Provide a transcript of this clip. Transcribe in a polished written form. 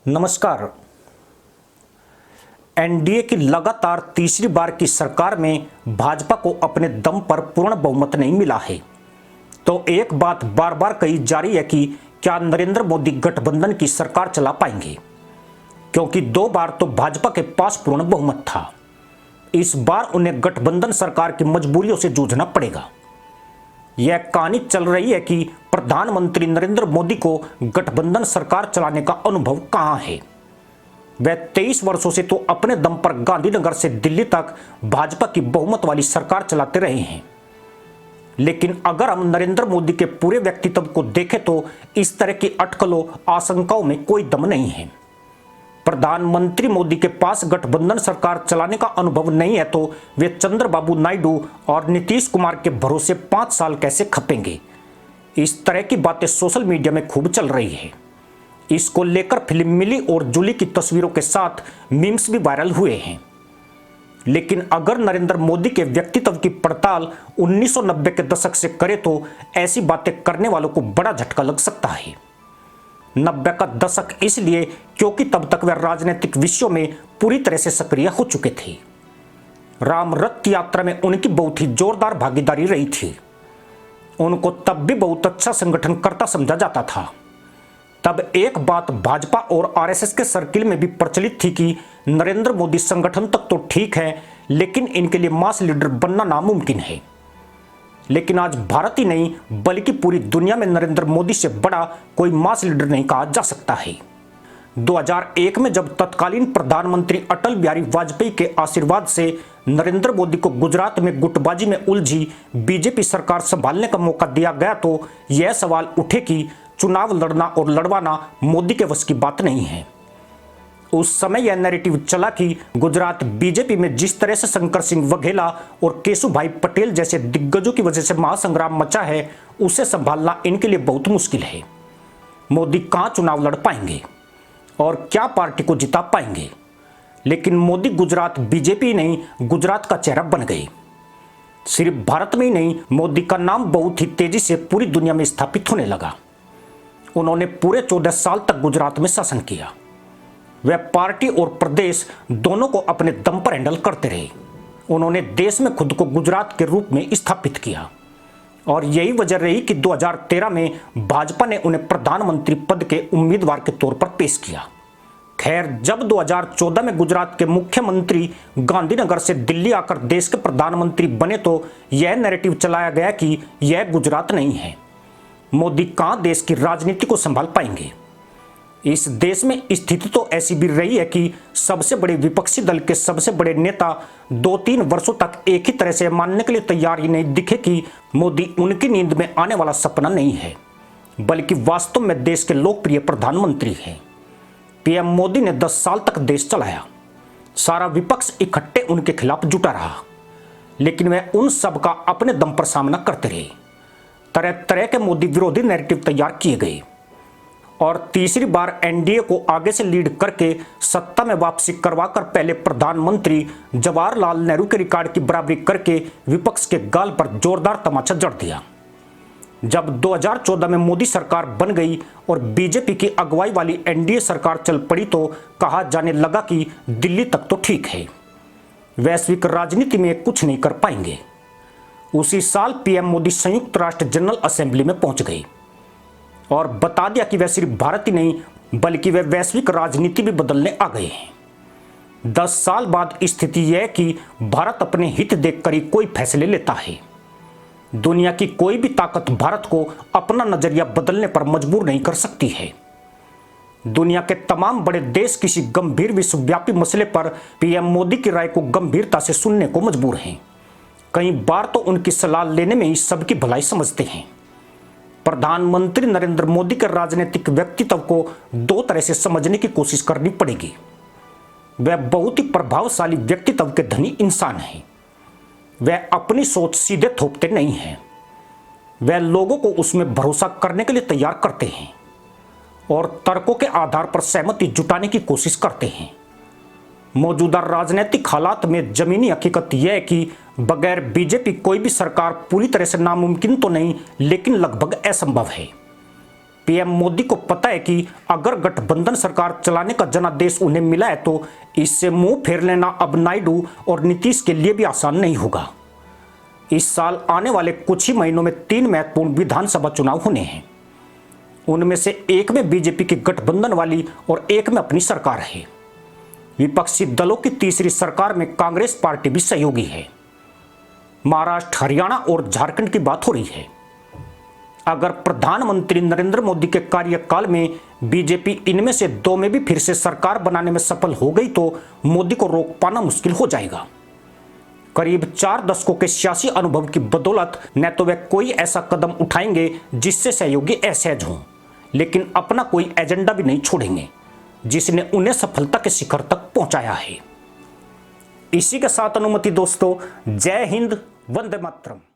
नमस्कार। एनडीए की लगातार तीसरी बार की सरकार में भाजपा को अपने दम पर पूर्ण बहुमत नहीं मिला है, तो एक बात बार बार कही जा रही है कि क्या नरेंद्र मोदी गठबंधन की सरकार चला पाएंगे, क्योंकि 2 बार तो भाजपा के पास पूर्ण बहुमत था। इस बार उन्हें गठबंधन सरकार की मजबूरियों से जूझना पड़ेगा। यह कहानी चल रही है कि प्रधानमंत्री नरेंद्र मोदी को गठबंधन सरकार चलाने का अनुभव कहां है। वह 23 वर्षों से तो अपने दम पर गांधीनगर से दिल्ली तक भाजपा की बहुमत वाली सरकार चलाते रहे हैं, लेकिन अगर हम नरेंद्र मोदी के पूरे व्यक्तित्व को देखें तो इस तरह की अटकलों आशंकाओं में कोई दम नहीं है। प्रधानमंत्री मोदी के पास गठबंधन सरकार चलाने का अनुभव नहीं है, तो वे चंद्रबाबू नायडू और नीतीश कुमार के भरोसे 5 साल कैसे खपेंगे। इस तरह की बातें सोशल मीडिया में खूब चल रही है। इसको लेकर फिल्म मिली और जूली की तस्वीरों के साथ मीम्स भी वायरल हुए हैं। लेकिन अगर नरेंद्र मोदी के व्यक्तित्व की पड़ताल 1990 के दशक से करें तो ऐसी बातें करने वालों को बड़ा झटका लग सकता है। 90 का दशक इसलिए क्योंकि तब तक वह राजनीतिक विषयों में पूरी तरह से सक्रिय हो चुके थे। राम रथ यात्रा में उनकी बहुत ही जोरदार भागीदारी रही थी। उनको तब भी बहुत अच्छा संगठनकर्ता समझा जाता था। तब एक बात भाजपा और आरएसएस के सर्किल में भी प्रचलित थी कि नरेंद्र मोदी संगठन तक तो ठीक है, लेकिन इनके लिए मास लीडर बनना नामुमकिन है। लेकिन आज भारत ही नहीं बल्कि पूरी दुनिया में नरेंद्र मोदी से बड़ा कोई मास लीडर नहीं कहा जा सकता है। 2001 में जब तत्कालीन प्रधानमंत्री अटल बिहारी वाजपेयी के आशीर्वाद से नरेंद्र मोदी को गुजरात में गुटबाजी में उलझी बीजेपी सरकार संभालने का मौका दिया गया, तो यह सवाल उठे कि चुनाव लड़ना और लड़वाना मोदी के वश की बात नहीं है। उस समय यह नैरेटिव चला कि गुजरात बीजेपी में जिस तरह से शंकर सिंह वघेला और केशुभाई पटेल जैसे दिग्गजों की वजह से महासंग्राम मचा है, उसे संभालना इनके लिए बहुत मुश्किल है। मोदी कहां चुनाव लड़ पाएंगे और क्या पार्टी को जिता पाएंगे। लेकिन मोदी गुजरात बीजेपी नहीं, गुजरात का चेहरा बन गए। सिर्फ भारत में ही नहीं, मोदी का नाम बहुत ही तेजी से पूरी दुनिया में स्थापित होने लगा। उन्होंने पूरे 14 साल तक गुजरात में शासन किया। वह पार्टी और प्रदेश दोनों को अपने दम पर हैंडल करते रहे। उन्होंने देश में खुद को गुजरात के रूप में स्थापित किया और यही वजह रही कि 2013 में भाजपा ने उन्हें प्रधानमंत्री पद के उम्मीदवार के तौर पर पेश किया। खैर, जब 2014 में गुजरात के मुख्यमंत्री गांधीनगर से दिल्ली आकर देश के प्रधानमंत्री बने, तो यह नैरेटिव चलाया गया कि यह गुजरात नहीं है, मोदी कहां देश की राजनीति को संभाल पाएंगे। इस देश में स्थिति तो ऐसी भी रही है कि सबसे बड़े विपक्षी दल के सबसे बड़े नेता 2-3 वर्षों तक एक ही तरह से मानने के लिए तैयार ही नहीं दिखे कि मोदी उनकी नींद में आने वाला सपना नहीं है, बल्कि वास्तव में देश के लोकप्रिय प्रधानमंत्री हैं। पीएम मोदी ने 10 साल तक देश चलाया। सारा विपक्ष इकट्ठे उनके खिलाफ जुटा रहा, लेकिन वह उन सब का अपने दम पर सामना करते रहे। तरह तरह के मोदी विरोधी नैरेटिव तैयार किए गए और तीसरी बार एनडीए को आगे से लीड करके सत्ता में वापसी करवाकर पहले प्रधानमंत्री जवाहरलाल नेहरू के रिकॉर्ड की बराबरी करके विपक्ष के गाल पर जोरदार तमाचा जड़ दिया। जब 2014 में मोदी सरकार बन गई और बीजेपी की अगुवाई वाली एनडीए सरकार चल पड़ी, तो कहा जाने लगा कि दिल्ली तक तो ठीक है, वैश्विक राजनीति में कुछ नहीं कर पाएंगे। उसी साल पीएम मोदी संयुक्त राष्ट्र जनरल असेंबली में पहुंच गए और बता दिया कि वह सिर्फ भारत ही नहीं बल्कि वह वैश्विक राजनीति भी बदलने आ गए हैं। 10 साल बाद स्थिति यह है कि भारत अपने हित देखकर ही कोई फैसले लेता है। दुनिया की कोई भी ताकत भारत को अपना नजरिया बदलने पर मजबूर नहीं कर सकती है। दुनिया के तमाम बड़े देश किसी गंभीर विश्वव्यापी मसले पर पीएम मोदी की राय को गंभीरता से सुनने को मजबूर हैं। कई बार तो उनकी सलाह लेने में ही सबकी भलाई समझते हैं। प्रधानमंत्री नरेंद्र मोदी के राजनीतिक व्यक्तित्व को 2 तरह से समझने की कोशिश करनी पड़ेगी। वह बहुत ही प्रभावशाली व्यक्तित्व के धनी इंसान हैं। वह अपनी सोच सीधे थोपते नहीं हैं। वह लोगों को उसमें भरोसा करने के लिए तैयार करते हैं और तर्कों के आधार पर सहमति जुटाने की कोशिश करते हैं। मौजूदा राजनीतिक हालात में जमीनी हकीकत यह है कि बगैर बीजेपी कोई भी सरकार पूरी तरह से नामुमकिन तो नहीं, लेकिन लगभग असंभव है। पीएम मोदी को पता है कि अगर गठबंधन सरकार चलाने का जनादेश उन्हें मिला है तो इससे मुंह फेर लेना अब नायडू और नीतीश के लिए भी आसान नहीं होगा। इस साल आने वाले कुछ ही महीनों में 3 महत्वपूर्ण विधानसभा चुनाव होने हैं। उनमें से एक में बीजेपी की गठबंधन वाली और एक में अपनी सरकार है। विपक्षी दलों की तीसरी सरकार में कांग्रेस पार्टी भी सहयोगी है। महाराष्ट्र, हरियाणा और झारखंड की बात हो रही है। अगर प्रधानमंत्री नरेंद्र मोदी के कार्यकाल में बीजेपी इनमें से 2 में भी फिर से सरकार बनाने में सफल हो गई तो मोदी को रोक पाना मुश्किल हो जाएगा। करीब 4 दशकों के सियासी अनुभव की बदौलत न तो वे कोई ऐसा कदम उठाएंगे जिससे सहयोगी असहज हों, लेकिन अपना कोई एजेंडा भी नहीं छोड़ेंगे जिसने उन्हें सफलता के शिखर तक पहुंचाया है। इसी के साथ अनुमति दोस्तों, जय हिंद, वंदे मातरम।